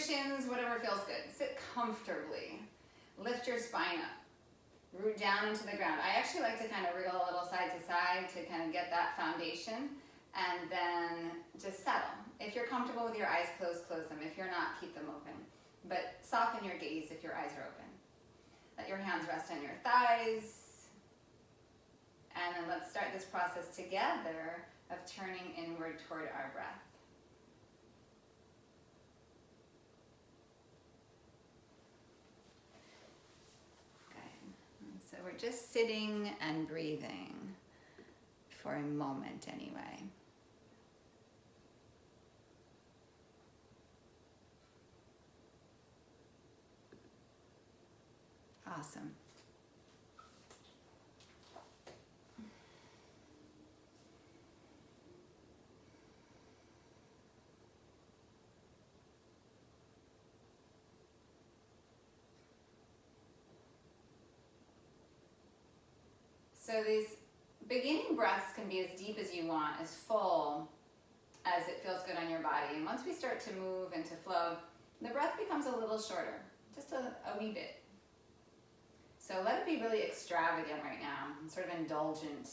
shins, whatever feels good. Sit comfortably. Lift your spine up. Root down into the ground. I actually like to kind of wriggle a little side to side to kind of get that foundation, and then just settle. If you're comfortable with your eyes closed, close them. If you're not, keep them open. But soften your gaze if your eyes are open. Let your hands rest on your thighs. And then let's start this process together of turning inward toward our breath. So we're just sitting and breathing for a moment anyway. Awesome. So these beginning breaths can be as deep as you want, as full as it feels good on your body. And once we start to move into flow, the breath becomes a little shorter, just a wee bit. So let it be really extravagant right now, sort of indulgent.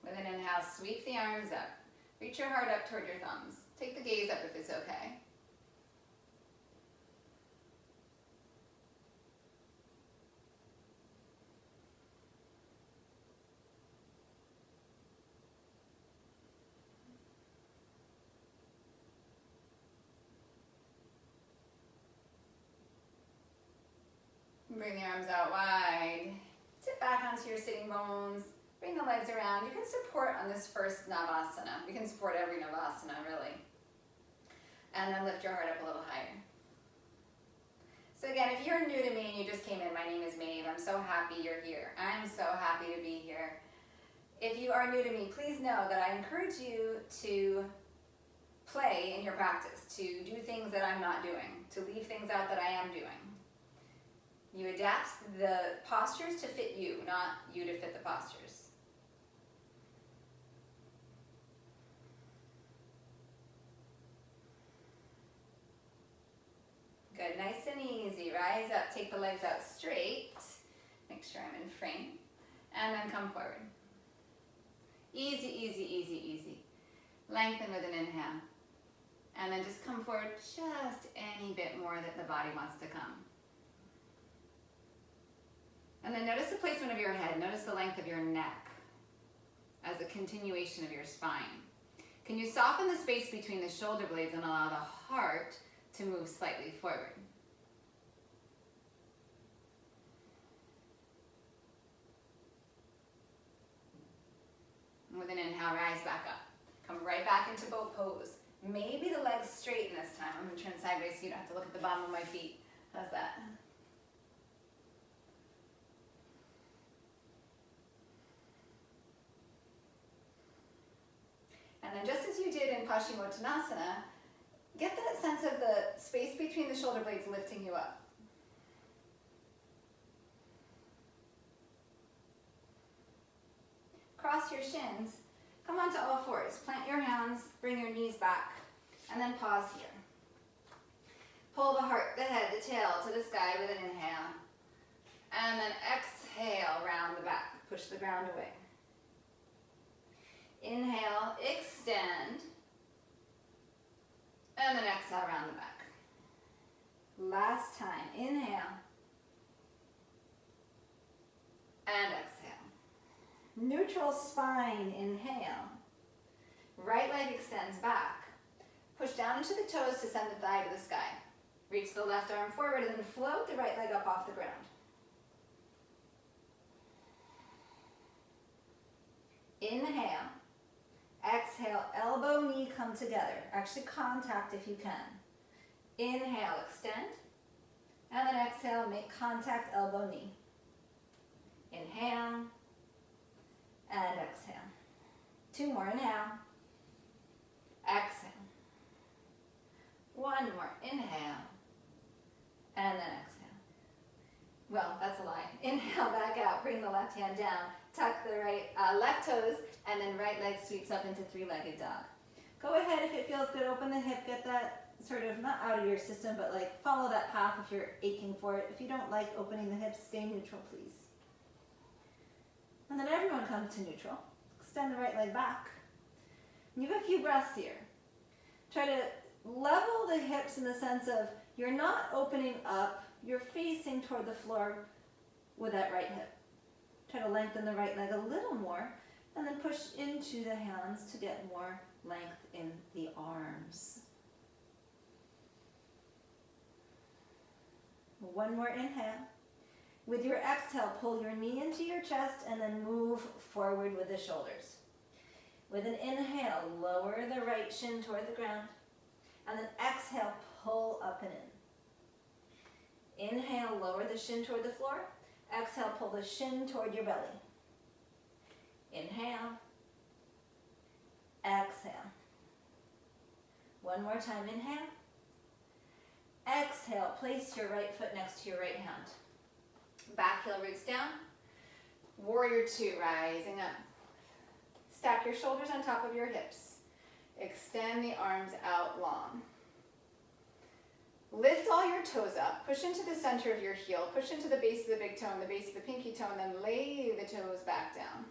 With an inhale, sweep the arms up. Reach your heart up toward your thumbs. Take the gaze up if it's okay. Bring the arms out wide. Sit back onto your sitting bones. Bring the legs around. You can support on this first Navasana. We can support every Navasana, really. And then lift your heart up a little higher. So again, if you're new to me and you just came in, my name is Maeve. I'm so happy you're here. I'm so happy to be here. If you are new to me, please know that I encourage you to play in your practice, to do things that I'm not doing, to leave things out that I am doing. You adapt the postures to fit you, not you to fit the postures. Good, nice and easy. Rise up, take the legs out straight. Make sure I'm in frame. And then come forward. Easy, easy, easy, easy. Lengthen with an inhale. And then just come forward just any bit more that the body wants to come. And then notice the placement of your head. Notice the length of your neck as a continuation of your spine. Can you soften the space between the shoulder blades and allow the heart to move slightly forward? And with an inhale, rise back up. Come right back into boat pose. Maybe the legs straighten this time. I'm going to turn sideways so you don't have to look at the bottom of my feet. How's that? And then just as you did in Paschimottanasana, get that sense of the space between the shoulder blades lifting you up. Cross your shins, come onto all fours. Plant your hands, bring your knees back, and then pause here. Pull the heart, the head, the tail to the sky with an inhale. And then exhale, round the back. Push the ground away. Inhale, extend. And then exhale, round the back. Last time, inhale. And exhale. Neutral spine, inhale. Right leg extends back. Push down into the toes to send the thigh to the sky. Reach the left arm forward and then float the right leg up off the ground. Inhale. Exhale, elbow, knee come together. Actually contact if you can. Inhale, extend. And then exhale, make contact, elbow, knee. Inhale. and exhale. 2 more, inhale, exhale. 1 more, inhale, and then exhale. Well, that's a lie. Inhale back out, bring the left hand down, tuck the right left toes, and then right leg sweeps up into 3-legged dog. Go ahead if it feels good, open the hip, get that sort of, not out of your system, but like follow that path if you're aching for it. If you don't like opening the hips, stay neutral, please. And then everyone comes to neutral. Extend the right leg back. And you have a few breaths here. Try to level the hips in the sense of you're not opening up, you're facing toward the floor with that right hip. Try to lengthen the right leg a little more, and then push into the hands to get more length in the arms. 1 more inhale. With your exhale, pull your knee into your chest and then move forward with the shoulders. With an inhale, lower the right shin toward the ground, and then exhale, pull up and in. Inhale, lower the shin toward the floor. Exhale, pull the shin toward your belly. Inhale, exhale. 1 more time, inhale. Exhale, place your right foot next to your right hand. Back heel roots down. Warrior 2, rising up. Stack your shoulders on top of your hips. Extend the arms out long. Lift all your toes up. Push into the center of your heel. Push into the base of the big toe and the base of the pinky toe, and then lay the toes back down.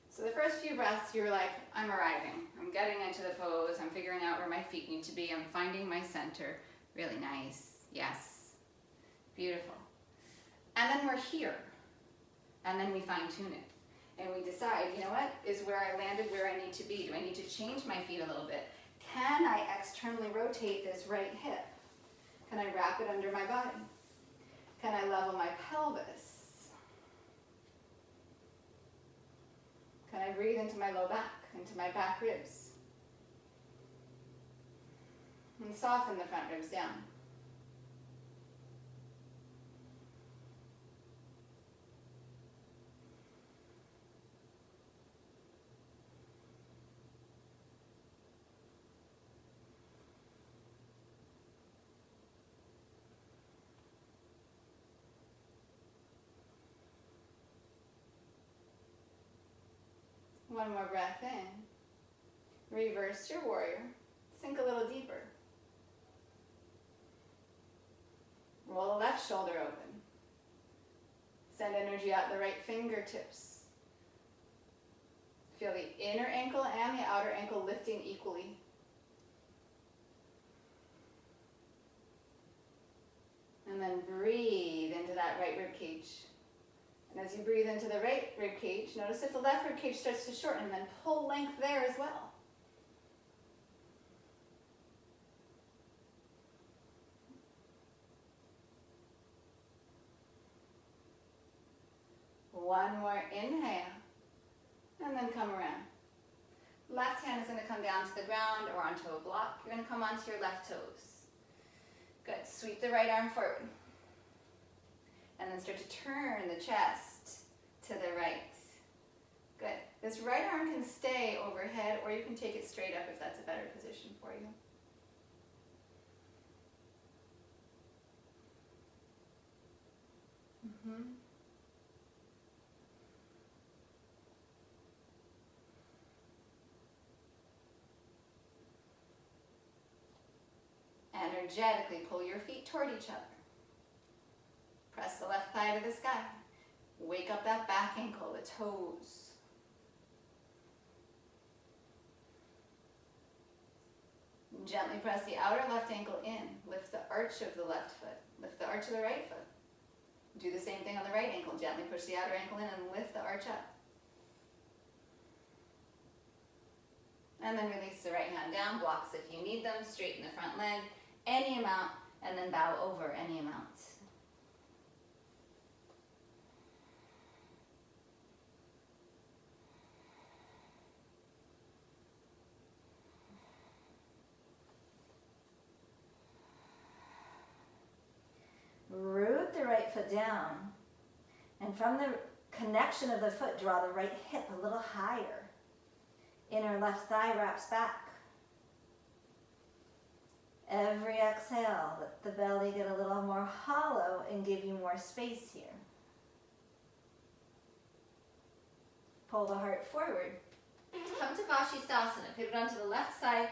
So the first few breaths, you're like, I'm arriving. I'm getting into the pose. I'm figuring out where my feet need to be. I'm finding my center. Really nice. Yes. Beautiful. And then we're here. And then we fine tune it. And we decide, you know what, is where I landed where I need to be? Do I need to change my feet a little bit? Can I externally rotate this right hip? Can I wrap it under my body? Can I level my pelvis? Can I breathe into my low back, into my back ribs? And soften the front ribs down. One more breath in. Reverse your warrior. Sink a little deeper. Roll the left shoulder open. Send energy out the right fingertips. Feel the inner ankle and the outer ankle lifting equally. And then breathe into that right rib cage. And as you breathe into the right rib cage, notice if the left rib cage starts to shorten, and then pull length there as well. One more inhale, and then come around. Left hand is going to come down to the ground or onto a block. You're going to come onto your left toes. Good. Sweep the right arm forward. And then start to turn the chest to the right. Good. This right arm can stay overhead, or you can take it straight up if that's a better position for you. Energetically pull your feet toward each other. Press the left thigh to the sky. Wake up that back ankle, the toes. Gently press the outer left ankle in. Lift the arch of the left foot. Lift the arch of the right foot. Do the same thing on the right ankle. Gently push the outer ankle in and lift the arch up. And then release the right hand down. Blocks if you need them. Straighten the front leg. Any amount. And then bow over any amount. foot down. And from the connection of the foot, draw the right hip a little higher. Inner left thigh wraps back. Every exhale, let the belly get a little more hollow and give you more space here. Pull the heart forward. Come to Vashisthasana. Pivot onto the left side,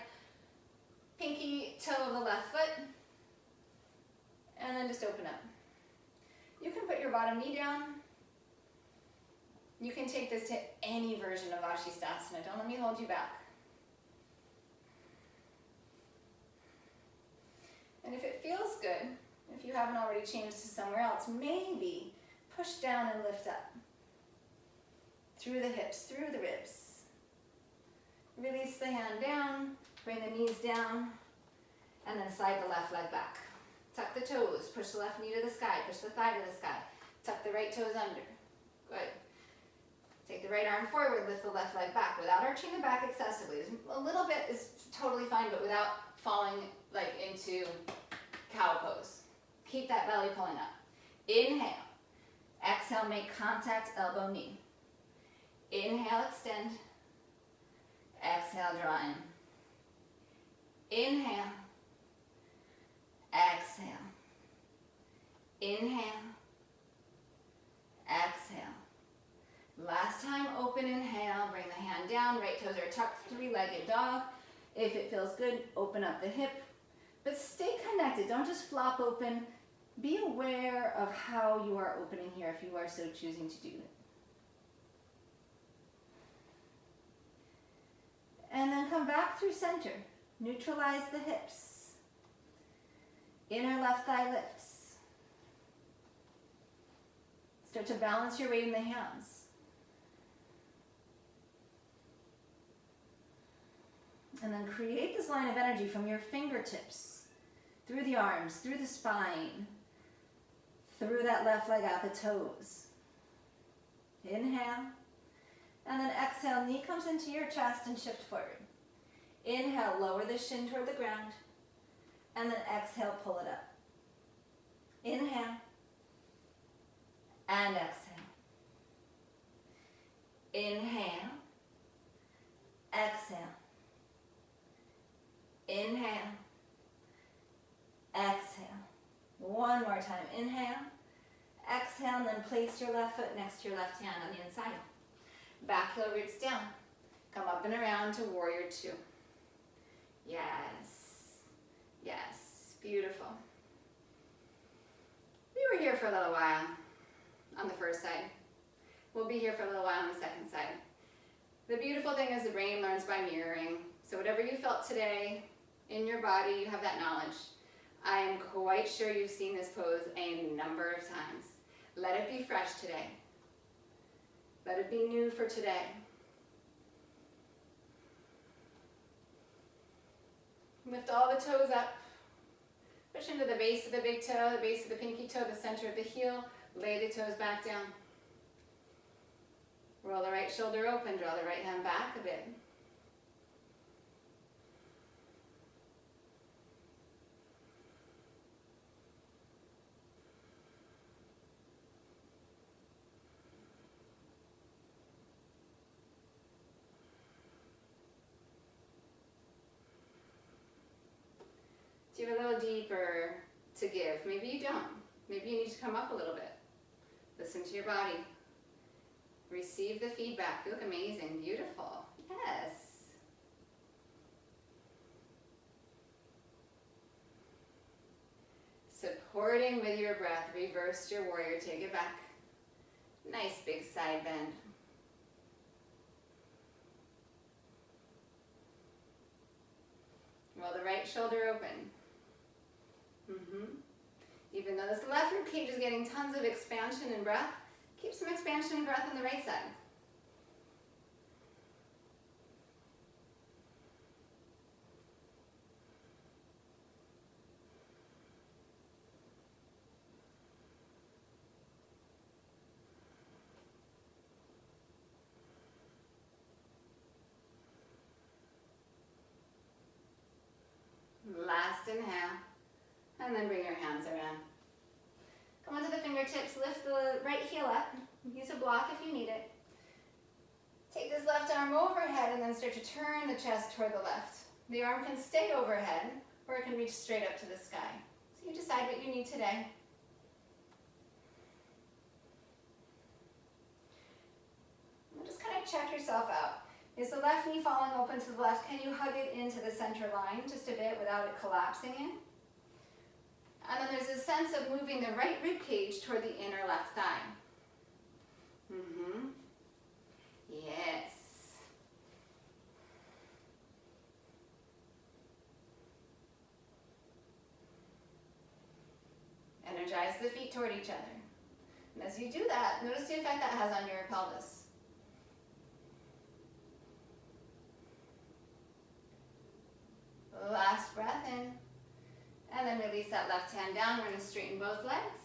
pinky toe of the left foot, and then just open up. You can put your bottom knee down. You can take this to any version of Vashisthasana. Don't let me hold you back. And if it feels good, if you haven't already changed to somewhere else, maybe push down and lift up. Through the hips, through the ribs. Release the hand down, bring the knees down, and then slide the left leg back. Tuck the toes, push the left knee to the sky, push the thigh to the sky. Tuck the right toes under. Good. Take the right arm forward, lift the left leg back without arching the back excessively. A little bit is totally fine, but without falling like into cow pose. Keep that belly pulling up. Inhale. Exhale, make contact, elbow, knee. Inhale, extend. Exhale, draw in. Inhale. Exhale. Inhale. Exhale. Last time, open inhale, bring the hand down, right toes are tucked, three-legged dog. If it feels good, open up the hip, but stay connected. Don't just flop open. Be aware of how you are opening here if you are so choosing to do it. And then come back through center. Neutralize the hips. Inner left thigh lifts. Start to balance your weight in the hands. And then create this line of energy from your fingertips, through the arms, through the spine, through that left leg out the toes. Inhale. And then exhale, knee comes into your chest and shift forward. Inhale, lower the shin toward the ground. And then exhale, pull it up. Inhale. And exhale. Inhale. Exhale. Inhale. Exhale. One more time. Inhale. Exhale, and then place your left foot next to your left hand on the inside. Back heel roots down. Come up and around to warrior two. Yes. Yes. Beautiful. We were here for a little while on the first side. We'll be here for a little while on the second side. The beautiful thing is the brain learns by mirroring. So whatever you felt today in your body, you have that knowledge. I am quite sure you've seen this pose a number of times. Let it be fresh today. Let it be new for today. Lift all the toes up. Push into the base of the big toe, the base of the pinky toe, the center of the heel. Lay the toes back down. Roll the right shoulder open, draw the right hand back a bit. Do you have a little deeper to give? Maybe you don't. Maybe you need to come up a little bit. Listen to your body. Receive the feedback. You look amazing. Beautiful. Yes. Supporting with your breath. Reverse your warrior. Take it back. Nice big side bend. Roll the right shoulder open. Even though this left rib cage is getting tons of expansion and breath, keep some expansion and breath on the right side. Last inhale, and then bring your hands around. Come onto the fingertips. fingertips, lift the right heel up. Use a block if you need it. Take this left arm overhead and then start to turn the chest toward the left. The arm can stay overhead or it can reach straight up to the sky. So you decide what you need today. And just kind of check yourself out. Is the left knee falling open to the left? Can you hug it into the center line just a bit without it collapsing in? And then there's a sense of moving the right rib cage toward the inner left thigh. Yes. Energize the feet toward each other. And as you do that, notice the effect that has on your pelvis. Last breath in. And then release that left hand down. We're going to straighten both legs.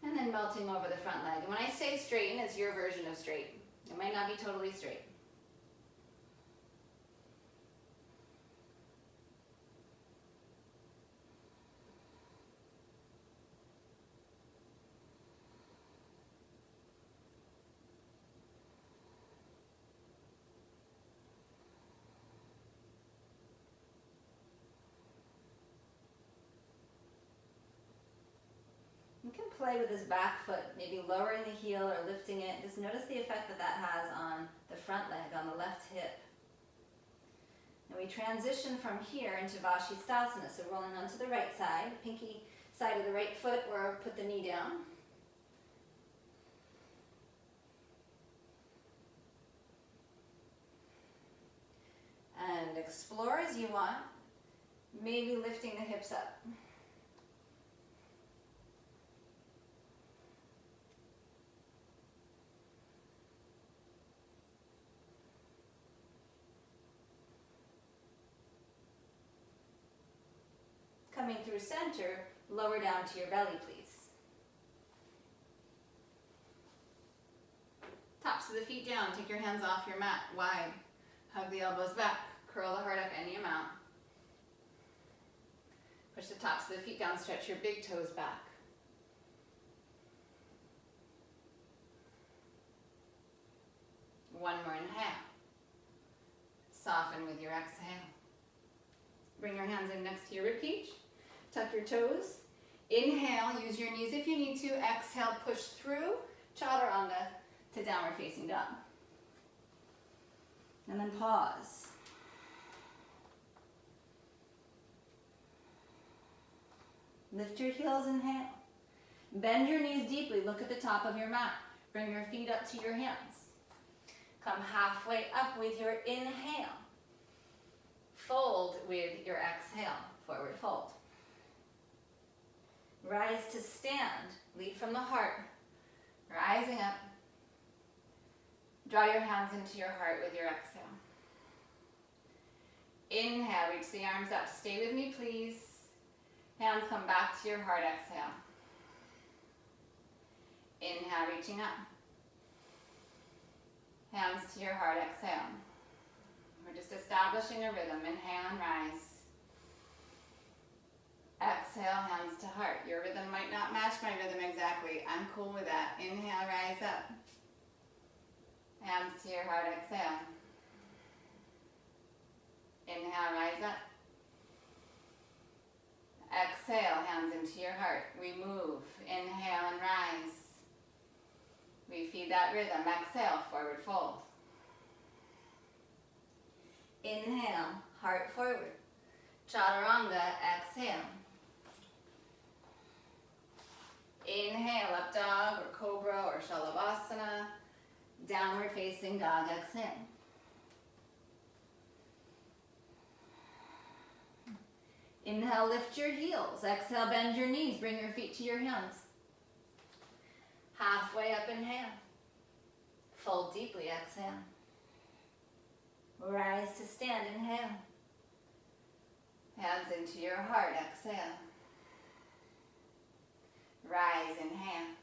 And then melting over the front leg. And when I say straighten, it's your version of straight. It might not be totally straight. You can play with this back foot, maybe lowering the heel or lifting it. Just notice the effect that that has on the front leg, on the left hip. And we transition from here into Vashisthasana. So rolling onto the right side, pinky side of the right foot, or put the knee down. And explore as you want, maybe lifting the hips up. Coming through center, lower down to your belly, please. Tops of the feet down, take your hands off your mat, wide. Hug the elbows back, curl the heart up any amount. Push the tops of the feet down, stretch your big toes back. One more inhale. Soften with your exhale. Bring your hands in next to your ribcage. Tuck your toes. Inhale, use your knees if you need to. Exhale, push through chaturanga to downward facing dog. And then pause. Lift your heels, inhale. Bend your knees deeply, look at the top of your mat. Bring your feet up to your hands. Come halfway up with your inhale. Fold with your exhale, forward fold. Rise to stand, lead from the heart. Rising up. Draw your hands into your heart with your exhale. Inhale, reach the arms up. Stay with me, please. Hands come back to your heart, exhale. Inhale, reaching up. Hands to your heart, exhale. We're just establishing a rhythm. Inhale and rise. Exhale, hands to heart. Your rhythm might not match my rhythm exactly. I'm cool with that. Inhale, rise up. Hands to your heart, exhale. Inhale, rise up. Exhale, hands into your heart. We move. Inhale and rise. We feed that rhythm. Exhale, forward fold. Inhale, heart forward. Chaturanga, exhale. Inhale, up dog or cobra or Shalavasana. Downward facing dog, exhale. Inhale, lift your heels. Exhale, bend your knees. Bring your feet to your hands. Halfway up, inhale. Fold deeply, exhale. Rise to stand, inhale. Hands into your heart, exhale. Rise, inhale.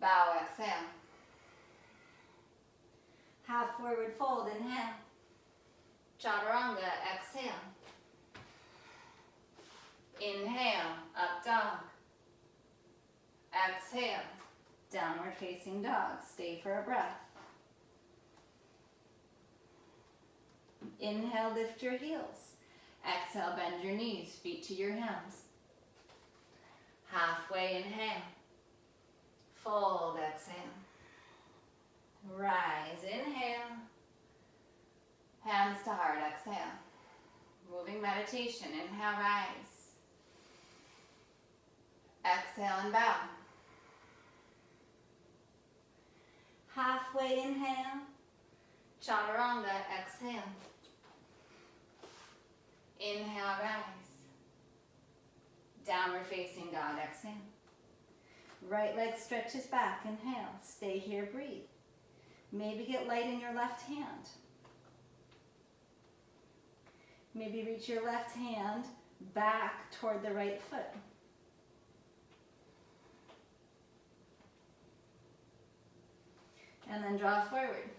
Bow, exhale. Half forward fold, inhale. Chaturanga, exhale. Inhale, up dog. Exhale, downward facing dog. Stay for a breath. Inhale, lift your heels. Exhale, bend your knees, feet to your hands. Halfway inhale. Fold, exhale. Rise, inhale. Hands to heart, exhale. Moving meditation, inhale, rise. Exhale and bow. Halfway inhale. Chaturanga, exhale. Inhale, rise. Downward facing dog, exhale. Right leg stretches back, inhale. Stay here, breathe. Maybe get light in your left hand. Maybe reach your left hand back toward the right foot. And then draw forward.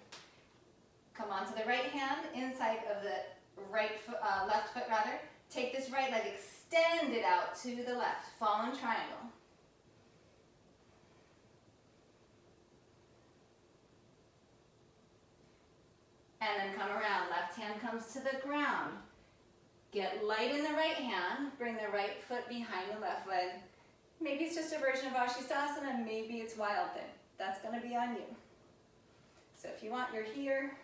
Come onto the right hand, inside of the right foot, left foot rather. Take this right leg, extend it out to the left. Fallen triangle. And then come around. Left hand comes to the ground. Get light in the right hand. Bring the right foot behind the left leg. Maybe it's just a version of Ashistasana. Maybe it's Wild Thing. That's going to be on you. So if you want, you're here.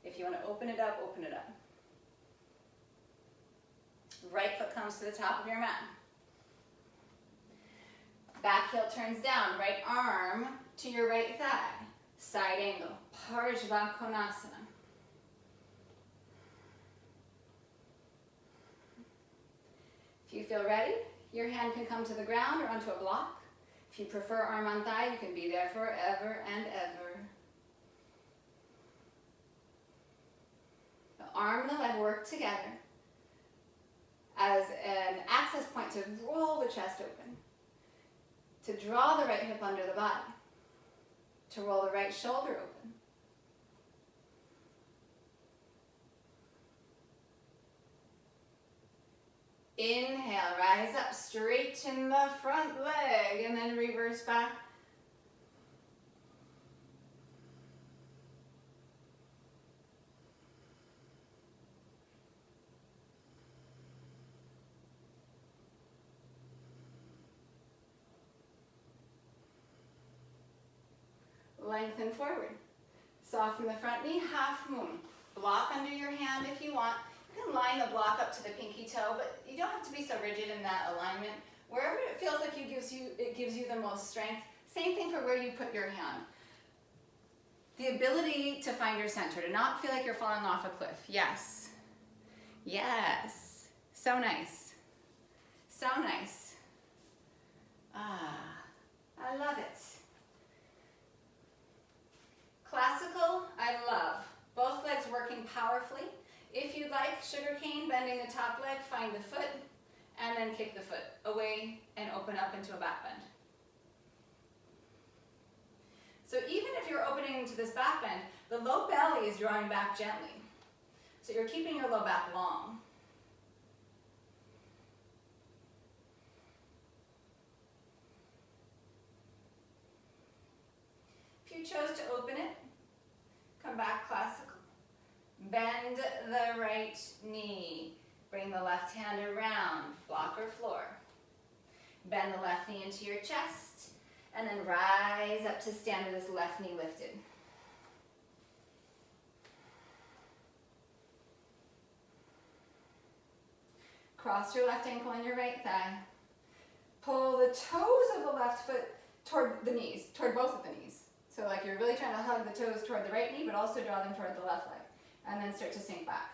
If you want to open it up, open it up. Right foot comes to the top of your mat. Back heel turns down. Right arm to your right thigh. Side angle. Parshva Konasana. If you feel ready, your hand can come to the ground or onto a block. If you prefer arm on thigh, you can be there forever and ever. The arm and the leg work together as an access point to roll the chest open, to draw the right hip under the body, to roll the right shoulder open. Inhale, rise up, straighten the front leg, and then reverse back. Lengthen forward. Soften the front knee, half moon. Block under your hand if you want. You can line the block up to the pinky toe, but you don't have to be so rigid in that alignment. Wherever it feels like it gives you the most strength. Same thing for where you put your hand. The ability to find your center, to not feel like you're falling off a cliff. Yes. Yes. So nice. So nice. Ah, I love it. Classical, I love. Both legs working powerfully. If you like sugarcane, bending the top leg, find the foot, and then kick the foot away and open up into a back bend. So even if you're opening into this back bend, the low belly is drawing back gently. So you're keeping your low back long. If you chose to open it, come back classical. Bend the right knee. Bring the left hand around, block or floor. Bend the left knee into your chest, and then rise up to stand with this left knee lifted. Cross your left ankle and your right thigh. Pull the toes of the left foot toward the knees, toward both of the knees. So like you're really trying to hug the toes toward the right knee, but also draw them toward the left leg. And then start to sink back.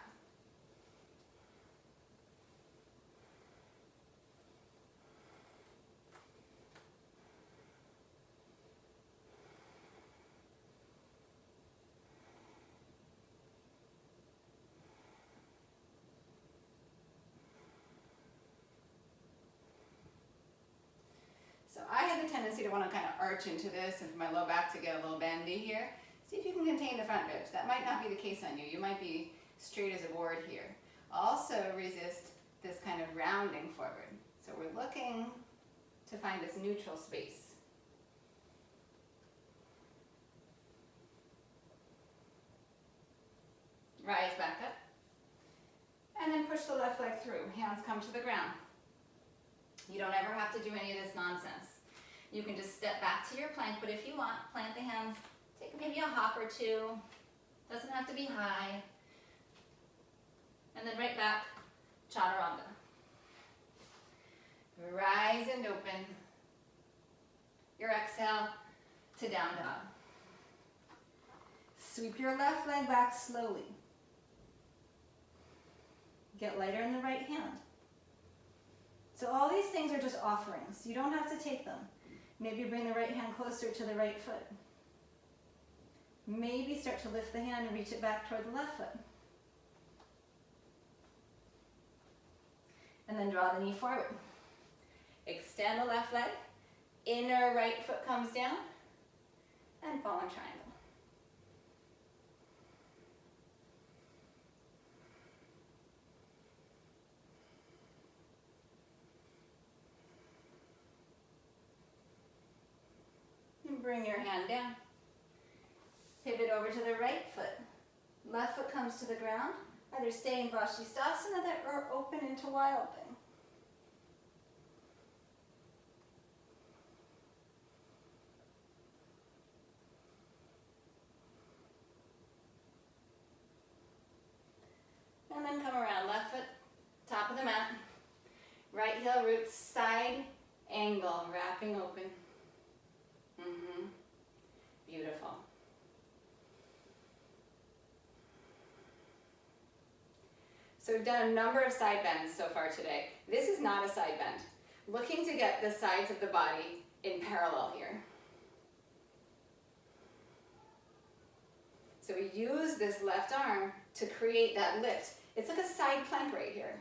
So I have the tendency to want to kind of arch into this and for my low back to get a little bendy here. See if you can contain the front ribs. That might not be the case on you. You might be straight as a board here. Also resist this kind of rounding forward. So we're looking to find this neutral space. Rise back up. And then push the left leg through. Hands come to the ground. You don't ever have to do any of this nonsense. You can just step back to your plank, but if you want, plant the hands, take maybe a hop or two. Doesn't have to be high. And then right back, chaturanga. Rise and open. Your exhale to down dog. Sweep your left leg back slowly. Get lighter in the right hand. So all these things are just offerings. You don't have to take them. Maybe bring the right hand closer to the right foot. Maybe start to lift the hand and reach it back toward the left foot. And then draw the knee forward. Extend the left leg. Inner right foot comes down. And fall in triangle. And bring your hand down. Pivot over to the right foot. Left foot comes to the ground. Either stay in Vashisthasana or open into Wild Thing. And then come around, left foot, top of the mat. Right heel roots, side angle, wrapping open. Beautiful. So we've done a number of side bends so far today. This is not a side bend. Looking to get the sides of the body in parallel here. So we use this left arm to create that lift. It's like a side plank right here.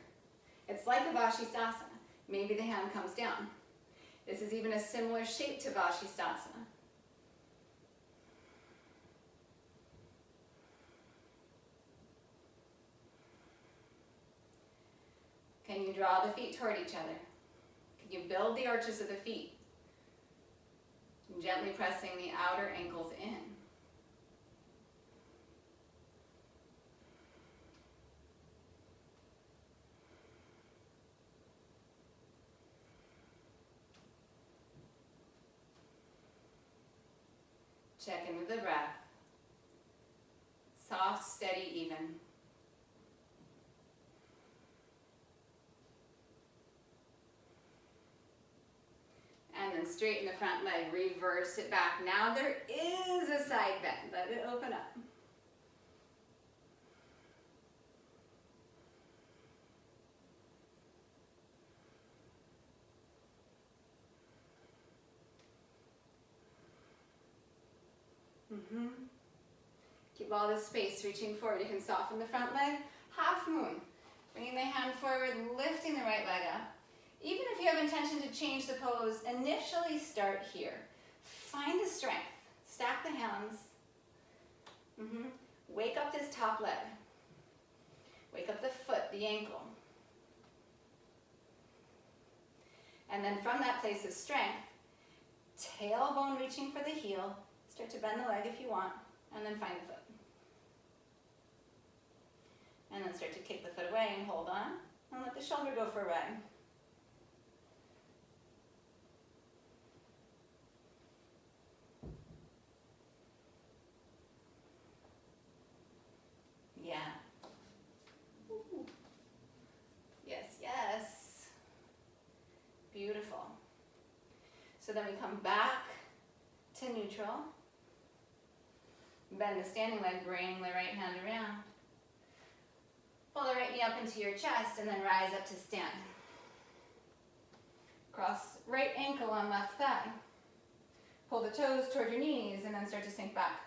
It's like a Vashisthasana. Maybe the hand comes down. This is even a similar shape to Vashisthasana. Can you draw the feet toward each other? Can you build the arches of the feet? Gently pressing the outer ankles in. Check in with the breath. Soft, steady, even. And then straighten the front leg, reverse it back. Now there is a side bend. Let it open up. Keep all this space, reaching forward. You can soften the front leg, half moon. Bringing the hand forward, lifting the right leg up. Even if you have intention to change the pose, initially start here. Find the strength. Stack the hands. Wake up this top leg. Wake up the foot, the ankle. And then from that place of strength, tailbone reaching for the heel. Start to bend the leg if you want, and then find the foot. And then start to kick the foot away and hold on, and let the shoulder go for a ride. Yeah. Ooh. Yes, yes. Beautiful. So then we come back to neutral. Bend the standing leg, bring the right hand around. Pull the right knee up into your chest and then rise up to stand. Cross right ankle on left thigh. Pull the toes toward your knees and then start to sink back.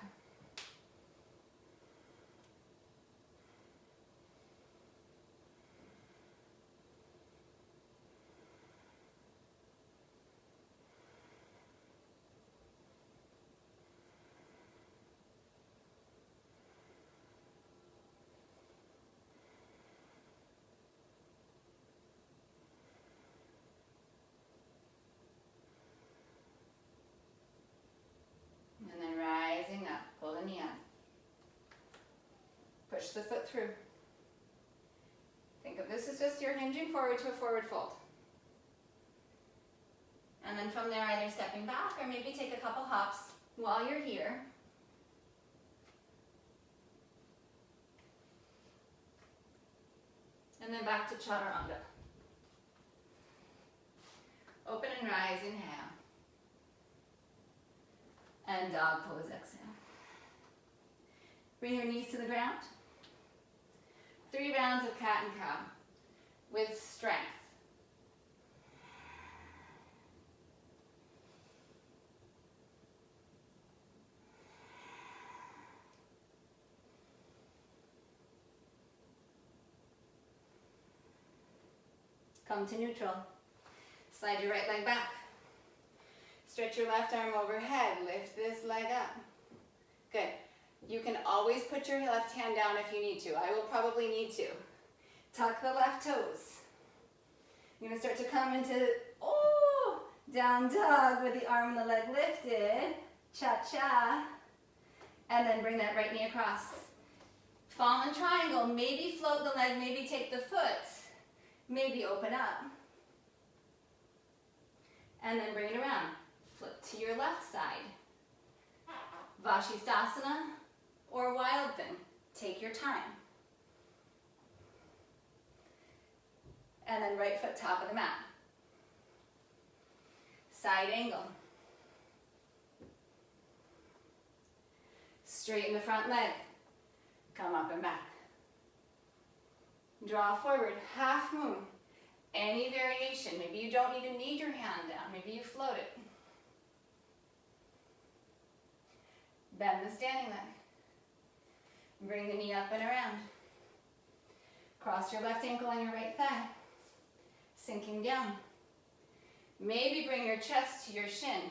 the foot through. Think of this as just your hinging forward to a forward fold. And then from there, either stepping back or maybe take a couple hops while you're here. And then back to chaturanga. Open and rise, inhale. And dog pose, exhale. Bring your knees to the ground. 3 rounds of cat and cow with strength. Come to neutral. Slide your right leg back. Stretch your left arm overhead. Lift this leg up. Good. You can always put your left hand down if you need to. I will probably need to. Tuck the left toes. You're going to start to come into, down dog with the arm and the leg lifted. Cha-cha. And then bring that right knee across. Fallen triangle. Maybe float the leg, maybe take the foot. Maybe open up. And then bring it around. Flip to your left side. Vashisthasana or wild thing. Take your time. And then right foot top of the mat. Side angle. Straighten the front leg. Come up and back. Draw forward, half moon. Any variation. Maybe you don't even need your hand down. Maybe you float it. Bend the standing leg. Bring the knee up and around. Cross your left ankle on your right thigh. Sinking down. Maybe bring your chest to your shin.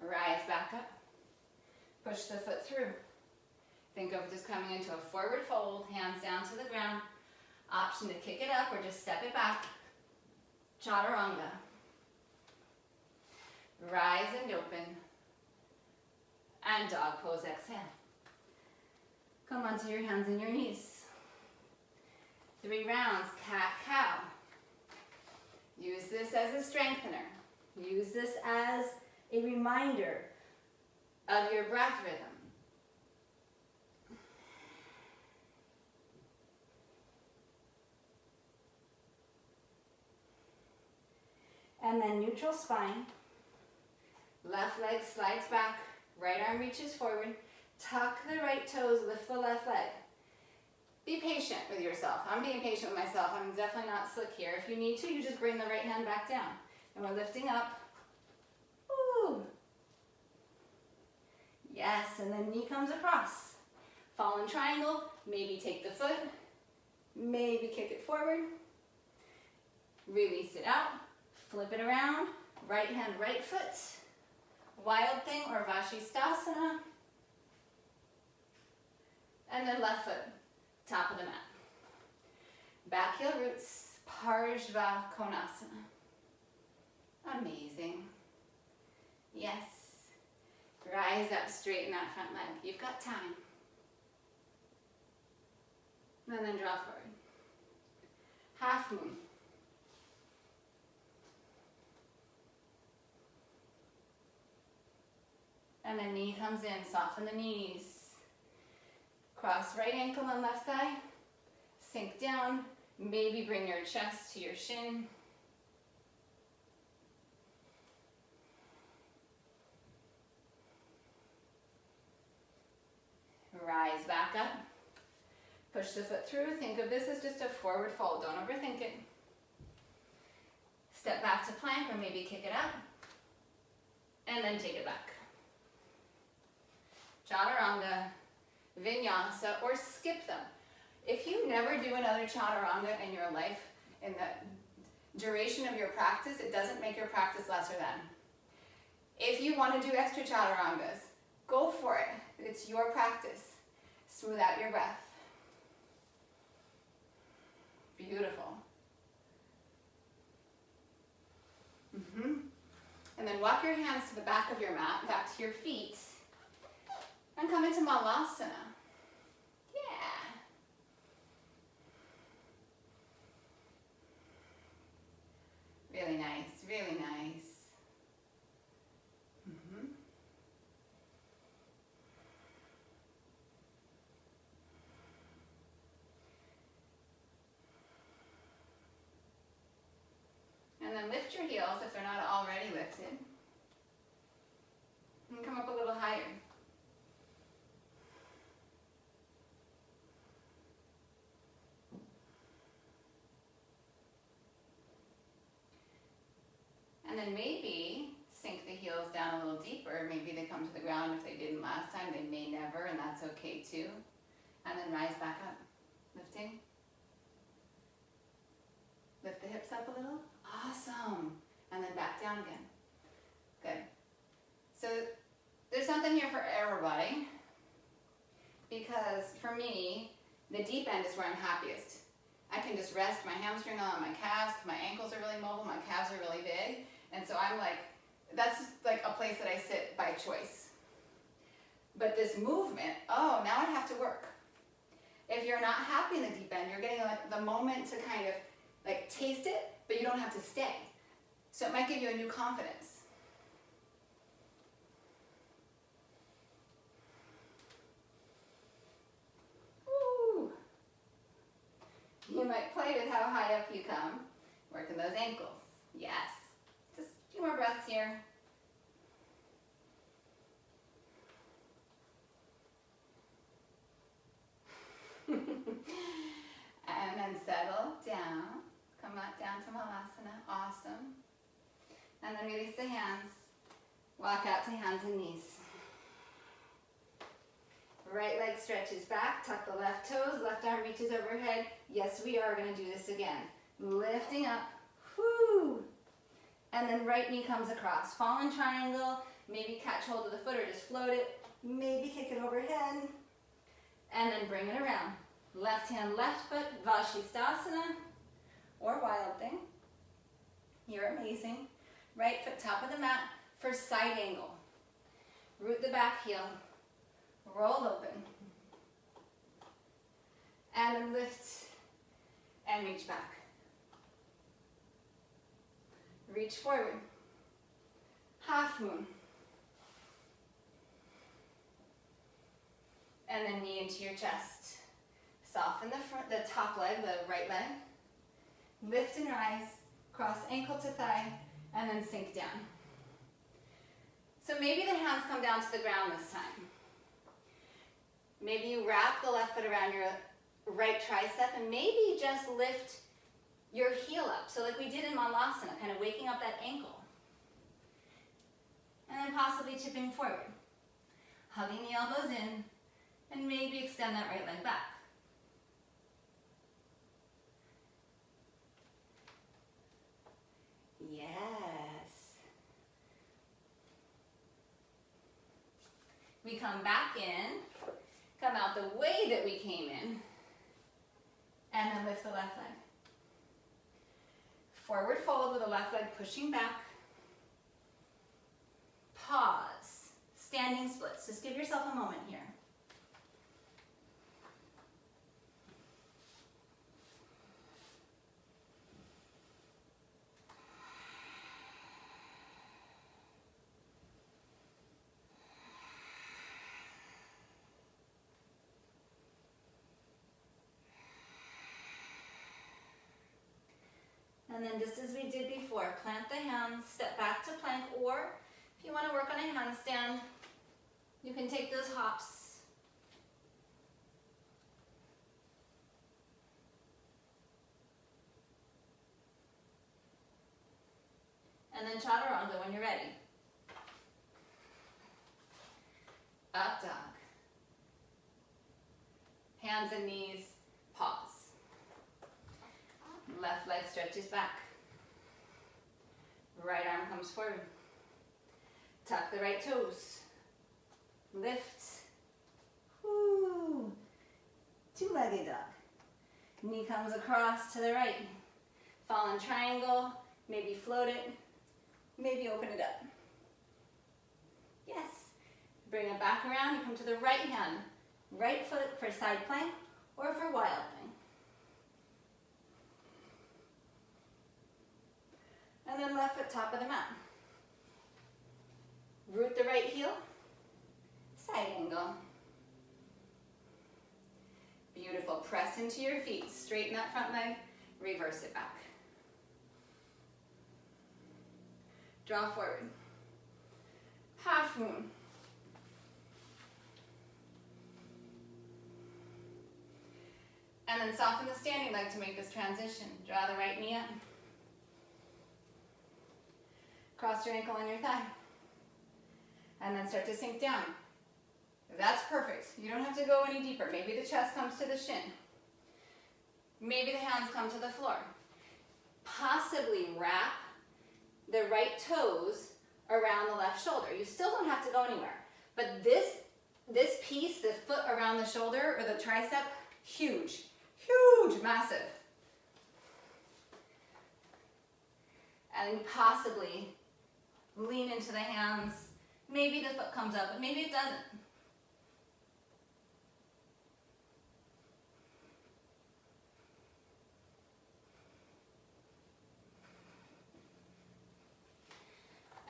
Rise back up. Push the foot through. Think of just coming into a forward fold, hands down to the ground. Option to kick it up or just step it back. Chaturanga. Rise and open. And dog pose, exhale. Come onto your hands and your knees. 3 rounds, cat-cow. Use this as a strengthener. Use this as a reminder of your breath rhythm. And then neutral spine. Left leg slides back, right arm reaches forward. Tuck the right toes, lift the left leg. Be patient with yourself. I'm being patient with myself. I'm definitely not slick here. If you need to, you just bring the right hand back down. And we're lifting up. Ooh. Yes, and then knee comes across. Fallen triangle, maybe take the foot, maybe kick it forward. Release it out, flip it around, right hand, right foot. Wild thing or Vashisthasana. And then left foot, top of the mat. Back heel roots, Parshva Konasana. Amazing. Yes. Rise up, straighten that front leg. You've got time. And then draw forward. Half moon. And then knee comes in, soften the knees. Cross right ankle and left thigh. Sink down. Maybe bring your chest to your shin. Rise back up. Push the foot through. Think of this as just a forward fold. Don't overthink it. Step back to plank or maybe kick it up. And then take it back. Chaturanga, Vinyasa, or skip them. If you never do another chaturanga in your life, in the duration of your practice, it doesn't make your practice lesser than. If you want to do extra chaturangas, go for it. It's your practice. Smooth out your breath. Beautiful. And then then walk your hands to the back of your mat, back to your feet, and come into Malasana. Yeah. Really nice, really nice. And then lift your heels if they're not already lifted. And come up a little higher. And then maybe sink the heels down a little deeper. Maybe they come to the ground if they didn't last time. They may never, and that's okay too. And then rise back up. Lifting. Lift the hips up a little. Awesome. And then back down again. Good. So there's something here for everybody, because for me, the deep end is where I'm happiest. I can just rest my hamstring on my calves, my ankles are really mobile, my calves are really big, and so I'm like, that's like a place that I sit by choice. But this movement, oh, now I have to work. If you're not happy in the deep end, you're getting like the moment to kind of like taste it, but you don't have to stay. So it might give you a new confidence. Woo. You might play with how high up you come. Working those ankles. Yes. Just a few more breaths here. And then settle down. Come out down to Malasana. Awesome. And then release the hands. Walk out to hands and knees. Right leg stretches back. Tuck the left toes. Left arm reaches overhead. Yes, we are going to do this again. Lifting up. Whoo! And then right knee comes across. Fallen triangle. Maybe catch hold of the foot or just float it. Maybe kick it overhead. And then bring it around. Left hand, left foot, Vashisthasana, or Wild Thing. You're amazing. Right foot top of the mat for side angle. Root the back heel. Roll open. And then lift and reach back. Reach forward. Half moon. And then knee into your chest. Soften the top leg, the right leg. Lift and rise, cross ankle to thigh, and then sink down. So maybe the hands come down to the ground this time. Maybe you wrap the left foot around your right tricep and maybe just lift your heel up. So like we did in Malasana, kind of waking up that ankle. And then possibly tipping forward. Hugging the elbows in, and maybe extend that right leg back. Yes. We come back in, come out the way that we came in, and then lift the left leg. Forward fold with the left leg pushing back. Pause. Standing splits. Just give yourself a moment here. And then just as we did before, plant the hands, step back to plank, or if you want to work on a handstand, you can take those hops. And then chaturanga when you're ready. Up dog. Hands and knees, pause. Left leg stretches back. Right arm comes forward. Tuck the right toes. Lift. Woo. Two-legged dog. Knee comes across to the right. Fallen triangle. Maybe float it. Maybe open it up. Bring it back around, you come to the right hand. Right foot for side plank or for wild thing. And then left foot top of the mat. Root the right heel, side angle. Beautiful, press into your feet, straighten that front leg, reverse it back. Draw forward. Half moon. And then soften the standing leg to make this transition. Draw the right knee up. Cross your ankle on your thigh. And then start to sink down. That's perfect. You don't have to go any deeper. Maybe the chest comes to the shin. Maybe the hands come to the floor. Possibly wrap the right toes around the left shoulder. You still don't have to go anywhere. But this piece, the foot around the shoulder or the tricep, huge. Huge, massive. And possibly lean into the hands. Maybe the foot comes up, but maybe it doesn't.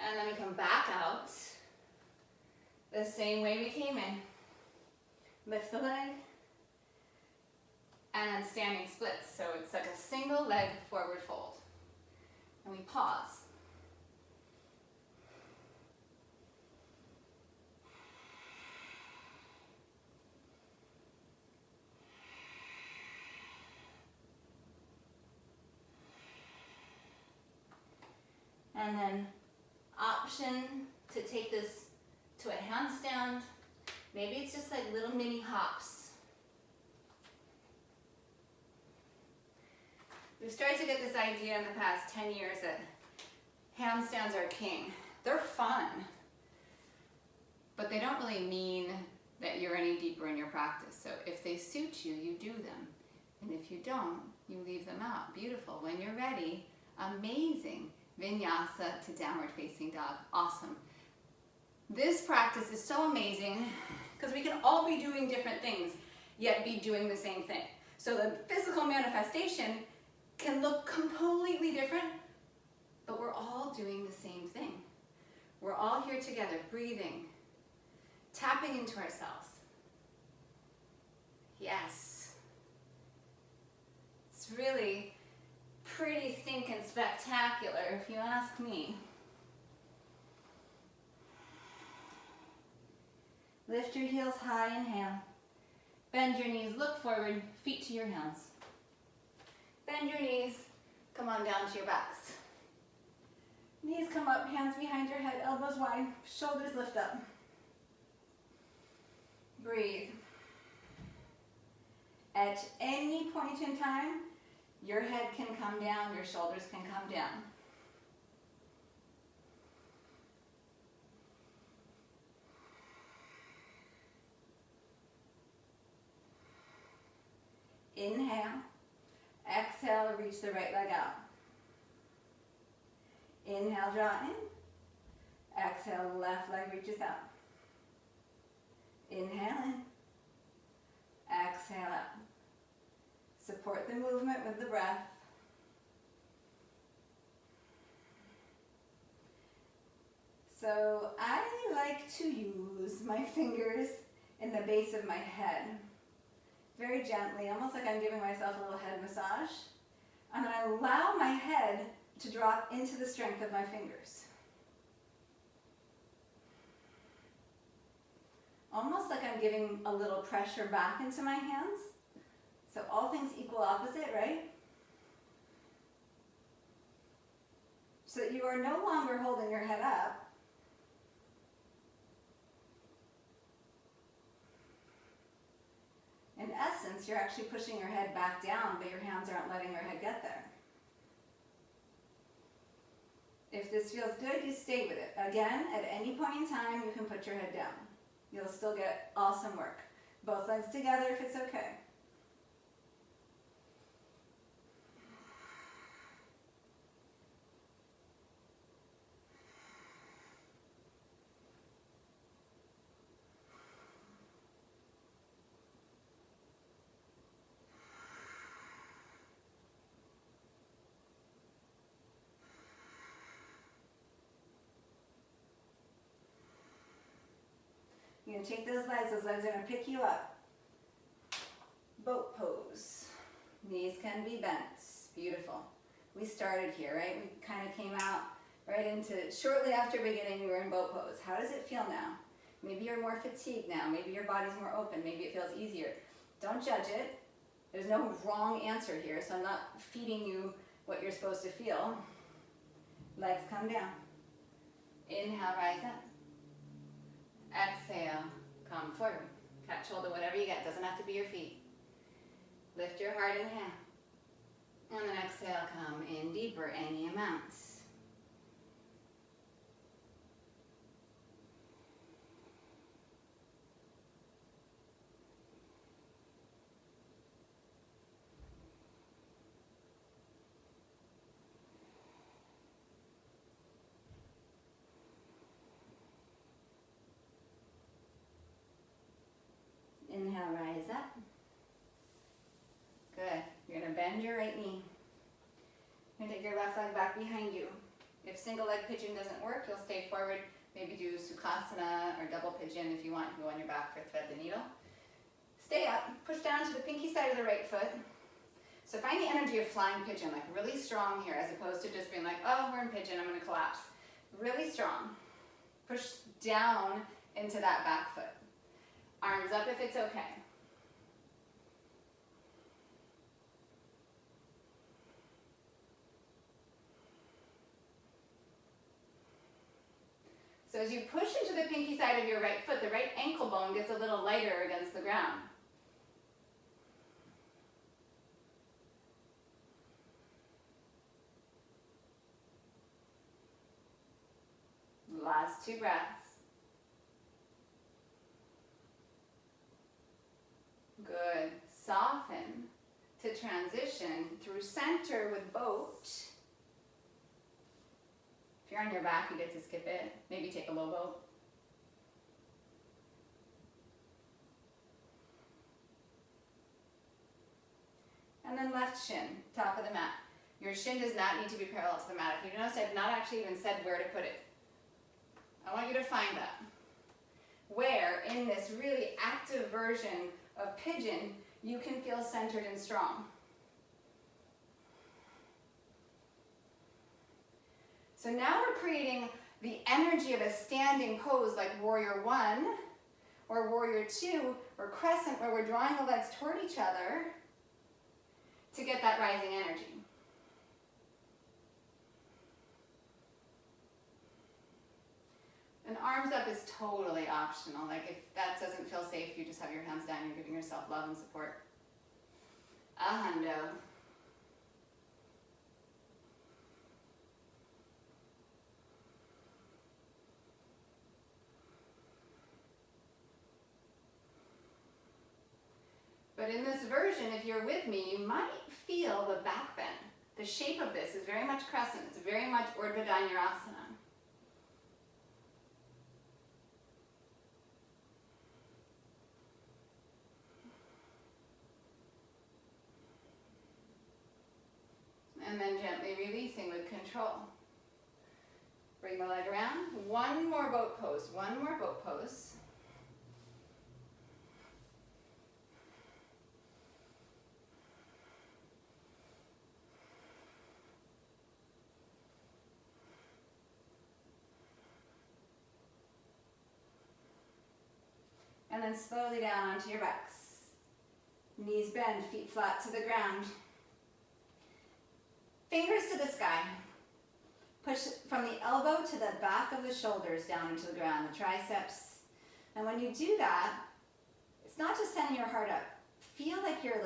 And then we come back out the same way we came in. Lift the leg. And then standing splits. So it's like a single leg forward fold. And we pause. And then option to take this to a handstand. Maybe it's just like little mini hops. We've started to get this idea in the past 10 years that handstands are king. They're fun, but they don't really mean that you're any deeper in your practice. So if they suit you, you do them. And if you don't, you leave them out. Beautiful. When you're ready, amazing. Vinyasa to downward facing dog. Awesome. This practice is so amazing because we can all be doing different things, yet be doing the same thing. So the physical manifestation can look completely different, but we're all doing the same thing. We're all here together, breathing, tapping into ourselves. Yes. It's really pretty stinking spectacular, if you ask me. Lift your heels high, inhale. Bend your knees, look forward, feet to your hands. Bend your knees, come on down to your backs. Knees come up, hands behind your head, elbows wide, shoulders lift up. Breathe. At any point in time, your head can come down, your shoulders can come down. Inhale. Exhale, reach the right leg out. Inhale, draw in. Exhale, left leg reaches out. Inhale in. Exhale out. Support the movement with the breath. So I like to use my fingers in the base of my head. Very gently, almost like I'm giving myself a little head massage. And then I allow my head to drop into the strength of my fingers. Almost like I'm giving a little pressure back into my hands. So all things equal opposite, right? So that you are no longer holding your head up. In essence, you're actually pushing your head back down, but your hands aren't letting your head get there. If this feels good, you stay with it. Again, at any point in time, you can put your head down. You'll still get awesome work. Both legs together if it's okay. You're gonna take those legs are gonna pick you up. Boat pose. Knees can be bent. Beautiful. We started here, right? We kind of came out right into, shortly after beginning, we were in boat pose. How does it feel now? Maybe you're more fatigued now. Maybe your body's more open. Maybe it feels easier. Don't judge it. There's no wrong answer here, so I'm not feeding you what you're supposed to feel. Legs come down. Inhale, rise up. Exhale, come forward. Catch hold of whatever you get. Doesn't have to be your feet. Lift your heart, inhale. And then exhale, come in deeper, any amount. Inhale, rise up. Good. You're going to bend your right knee. You're going to take your left leg back behind you. If single leg pigeon doesn't work, you'll stay forward. Maybe do Sukhasana or double pigeon if you want to go on your back for thread the needle. Stay up. Push down to the pinky side of the right foot. So find the energy of flying pigeon, like really strong here, as opposed to just being like, oh, we're in pigeon, I'm going to collapse. Really strong. Push down into that back foot. Arms up if it's okay. So as you push into the pinky side of your right foot, the right ankle bone gets a little lighter against the ground. Last 2 breaths. Good. Soften to transition through center with boat. If you're on your back, you get to skip it. Maybe take a low boat. And then left shin, top of the mat. Your shin does not need to be parallel to the mat. If you notice, I've not actually even said where to put it. I want you to find that. Where, in this really active version of pigeon, you can feel centered and strong. So now we're creating the energy of a standing pose like warrior 1 or warrior 2 or crescent, where we're drawing the legs toward each other to get that rising energy. And arms up is totally optional. Like if that doesn't feel safe, you just have your hands down, you're giving yourself love and support. A hundo. But in this version, if you're with me, you might feel the back bend. The shape of this is very much crescent. It's very much Urdhva Dhanurasana. And then gently releasing with control. Bring the leg around. One more boat pose. One more boat pose. And then slowly down onto your backs. Knees bend, feet flat to the ground. Fingers to the sky. Push from the elbow to the back of the shoulders down into the ground, the triceps. And when you do that, it's not just sending your heart up. Feel like you're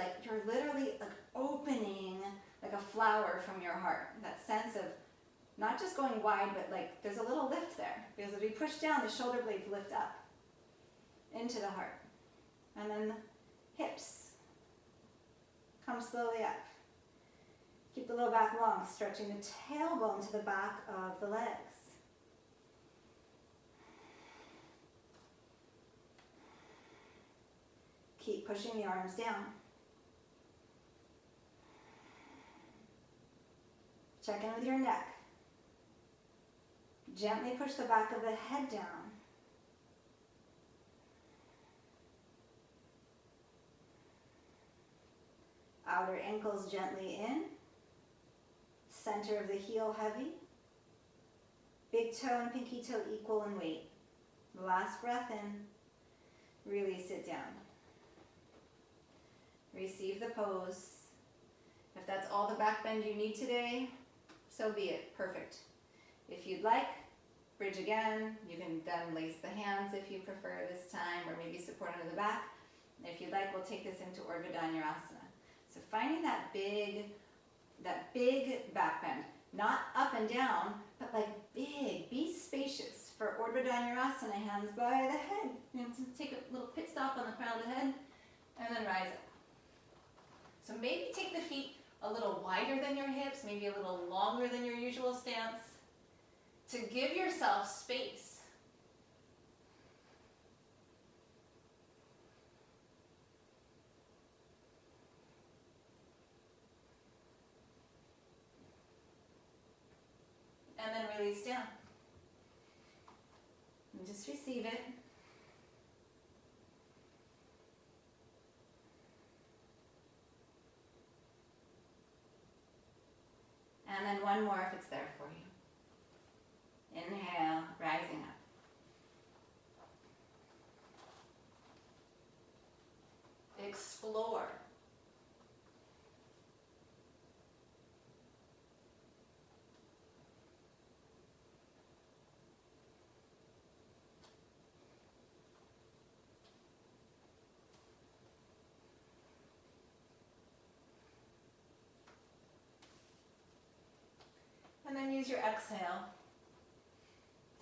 literally like opening like a flower from your heart. That sense of not just going wide, but like there's a little lift there. Because as we push down, the shoulder blades lift up into the heart. And then the hips come slowly up. Keep the low back long, stretching the tailbone to the back of the legs. Keep pushing the arms down. Check in with your neck. Gently push the back of the head down. Outer ankles gently in. Center of the heel heavy. Big toe and pinky toe equal in weight. Last breath in. Release it down. Receive the pose. If that's all the back bend you need today, so be it. Perfect. If you'd like, bridge again. You can then lace the hands if you prefer this time, or maybe support under the back. If you'd like, we'll take this into Urdhva Dhanurasana. So finding that big back bend, not up and down, but like big. Be spacious. For Urdhva Dhanurasana, hands by the head. You can take a little pit stop on the crown of the head, and then rise up. So maybe take the feet a little wider than your hips, maybe a little longer than your usual stance, to give yourself space. And then release down. And just receive it. And then one more if it's there for you. Inhale, rising up. Explore. And then use your exhale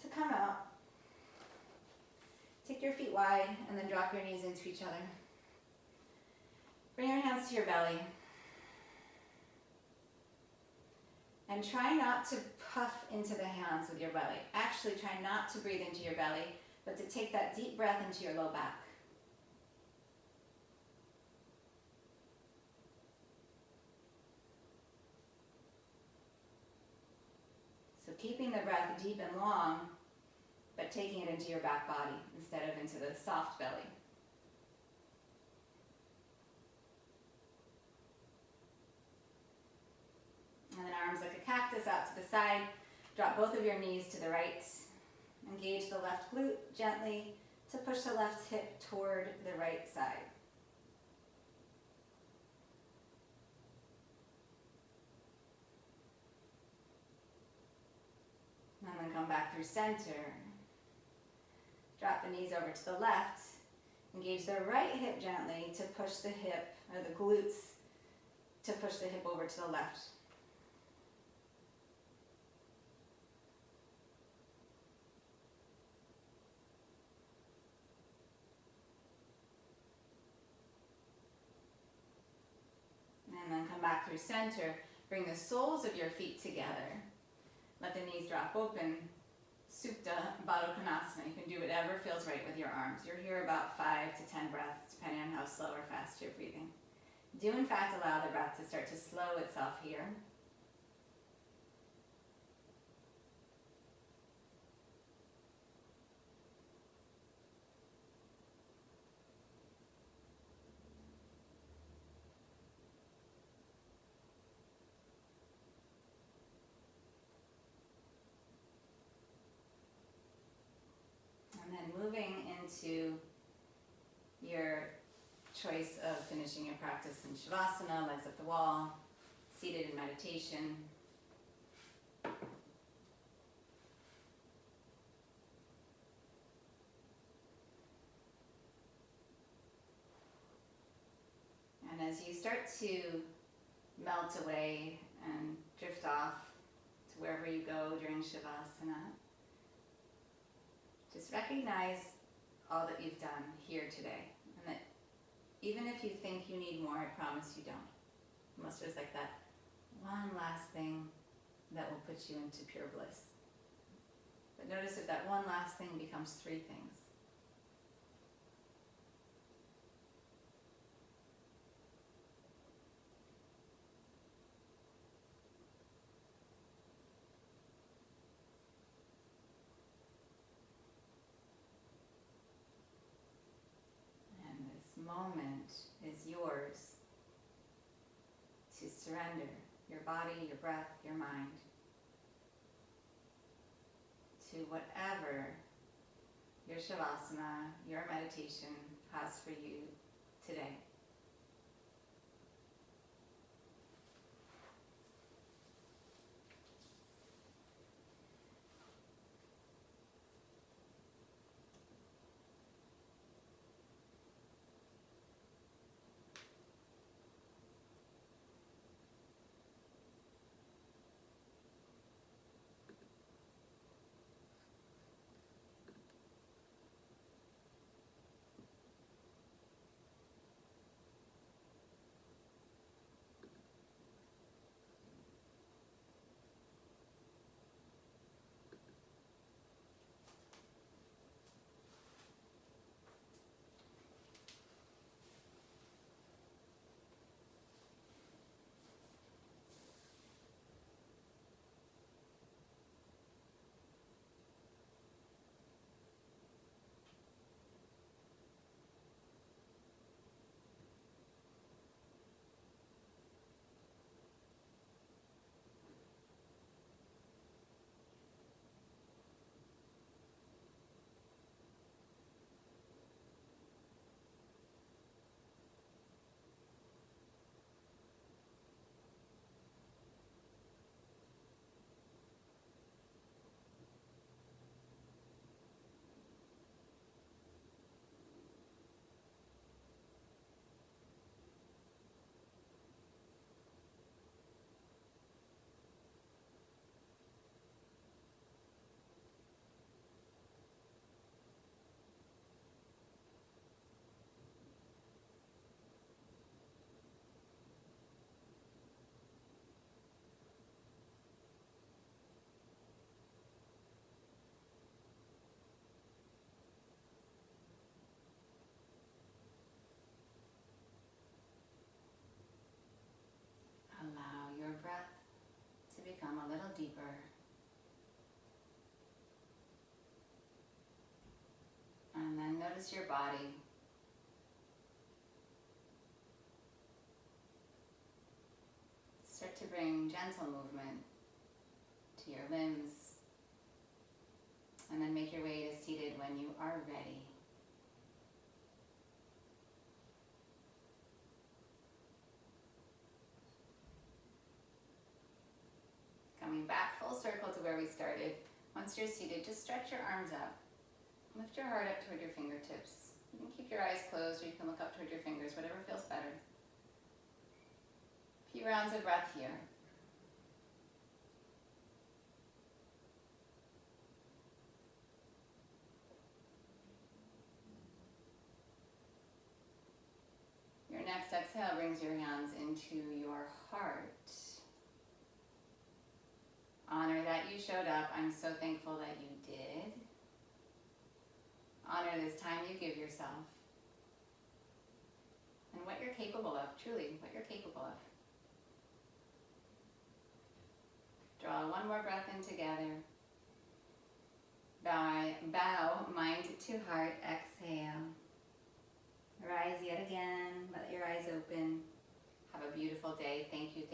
to come out. Take your feet wide and then drop your knees into each other. Bring your hands to your belly. And try not to puff into the hands with your belly. Actually, try not to breathe into your belly, but to take that deep breath into your low back. So keeping the breath deep and long, but taking it into your back body instead of into the soft belly. And then arms like a cactus out to the side. Drop both of your knees to the right. Engage the left glute gently to push the left hip toward the right side. And then come back through center. Drop the knees over to the left. Engage the right hip gently to push the hip, or the glutes, to push the hip over to the left. And then come back through center. Bring the soles of your feet together. Let the knees drop open. Supta Baddha Konasana. You can do whatever feels right with your arms. You're here about 5 to 10 breaths, depending on how slow or fast you're breathing. Do in fact allow the breath to start to slow itself here. And then moving into your choice of finishing your practice in Shavasana, legs up the wall, seated in meditation. And as you start to melt away and drift off to wherever you go during Shavasana, just recognize all that you've done here today. And that even if you think you need more, I promise you don't. Unless there's like that one last thing that will put you into pure bliss. But notice if that one last thing becomes 3 things. And this moment is yours your body, your breath, your mind, to whatever your Shavasana, your meditation has for you today. Allow your breath to become a little deeper. And then notice your body. Start to bring gentle movement to your limbs. And then make your way to seated when you are ready. Coming back full circle to where we started. Once you're seated, just stretch your arms up. Lift your heart up toward your fingertips. You can keep your eyes closed or you can look up toward your fingers, whatever feels better. A few rounds of breath here. Your next exhale brings your hands into your heart. Honor that you showed up. I'm so thankful that you did. Honor this time you give yourself. And what you're capable of, truly, what you're capable of. Draw one more breath in together. Bow mind to heart, exhale. Rise yet again, let your eyes open. Have a beautiful day. Thank you.